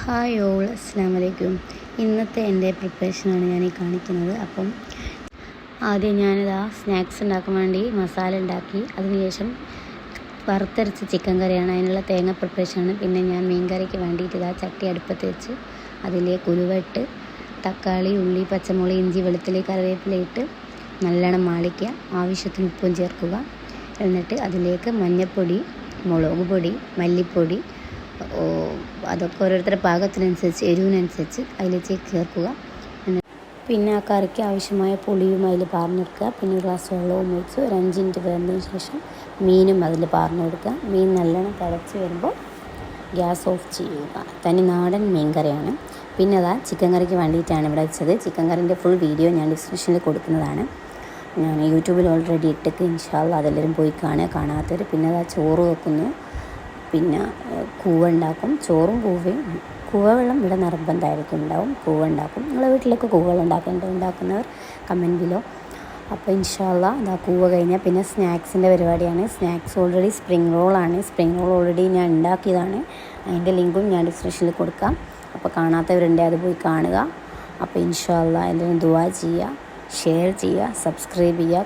Hi all, അസ്സലാമു അലൈക്കും. ഇന്നത്തെ എൻ്റെ പ്രിപ്പറേഷനാണ് ഞാൻ ഈ കാണിക്കുന്നത്. അപ്പം ആദ്യം ഞാനിതാ സ്നാക്സ് ഉണ്ടാക്കാൻ വേണ്ടി മസാല ഉണ്ടാക്കി. അതിനുശേഷം വറുത്തരച്ച ചിക്കൻ കറിയാണ്, അതിനുള്ള തേങ്ങ പ്രിപ്പറേഷനാണ്. പിന്നെ ഞാൻ മീൻ കറിക്ക് വേണ്ടിയിട്ട് ഇതാ ചട്ടി അടുപ്പത്ത് വെച്ച് അതിലേക്ക് ഉലുവയിട്ട് തക്കാളി, ഉള്ളി, പച്ചമുളക്, ഇഞ്ചി, വെളുത്തുള്ളി, കറിവേപ്പില ഇട്ട് നല്ലോണം മാളിക്കുക. ആവശ്യത്തിന് ഉപ്പും ചേർക്കുക. എന്നിട്ട് അതിലേക്ക് മഞ്ഞൾപ്പൊടി, മുളക് പൊടി, മല്ലിപ്പൊടി, അതൊക്കെ ഓരോരുത്തരുടെ പാകത്തിനനുസരിച്ച് എരിവിനനുസരിച്ച് അതിലേക്ക് ചേർക്കുക. പിന്നെ ആ കറിക്ക് ആവശ്യമായ പുളിയും അതിൽ പാർന്നു കൊടുക്കുക. പിന്നെ ഒരു ഗ്ലാസ് വെള്ളവും ഒഴിച്ച് ഒരു 5 മിനിറ്റ് വേണ്ടതിന് ശേഷം മീനും അതിൽ പാർന്നു കൊടുക്കുക. മീൻ നല്ലോണം തിളച്ച് വരുമ്പോൾ ഗ്യാസ് ഓഫ് ചെയ്യുക. തനി നാടൻ മീൻ കറിയാണ്. പിന്നെ അതാ ചിക്കൻ കറിക്ക് വേണ്ടിയിട്ടാണ് ഇവിടെ വെച്ചത്. ചിക്കൻ കറിൻ്റെ ഫുൾ വീഡിയോ ഞാൻ ഡിസ്ക്രിപ്ഷനിൽ കൊടുക്കുന്നതാണ്. ഞാൻ യൂട്യൂബിൽ ഓൾറെഡി ഇട്ടിട്ട് ഇൻഷാല്ലാ അതെല്ലാവരും പോയി കാണാത്തവർ. പിന്നെ അതാ ചോറ് വെക്കുന്നു. പിന്നെ കൂവ ഉണ്ടാക്കും. ചോറും കൂവ വെള്ളം ഇവിടെ നിർബന്ധമായിരിക്കും ഉണ്ടാവും. കൂവ ഉണ്ടാക്കും. നിങ്ങളെ വീട്ടിലൊക്കെ കൂവകൾ ഉണ്ടാക്കുന്നവർ കമൻറ്റ് ബിലോ. അപ്പോൾ ഇൻഷാല്ലാ അതാ കൂവ കഴിഞ്ഞാൽ പിന്നെ സ്നാക്സിൻ്റെ പരിപാടിയാണ്. സ്നാക്സ് ഓൾറെഡി സ്പ്രിംഗ് റോളാണ്. സ്പ്രിംഗ് റോൾ ഓൾറെഡി ഞാൻ ഉണ്ടാക്കിയതാണ്. അതിൻ്റെ ലിങ്കും ഞാൻ ഡിസ്ക്രിപ്ഷനിൽ കൊടുക്കാം. അപ്പോൾ കാണാത്തവരുണ്ട്, അത് പോയി കാണുക. അപ്പോൾ ഇൻഷാല്ലാ എല്ലാവരും ദുആ ചെയ്യുക, ഷെയർ ചെയ്യുക, സബ്സ്ക്രൈബ് ചെയ്യുക,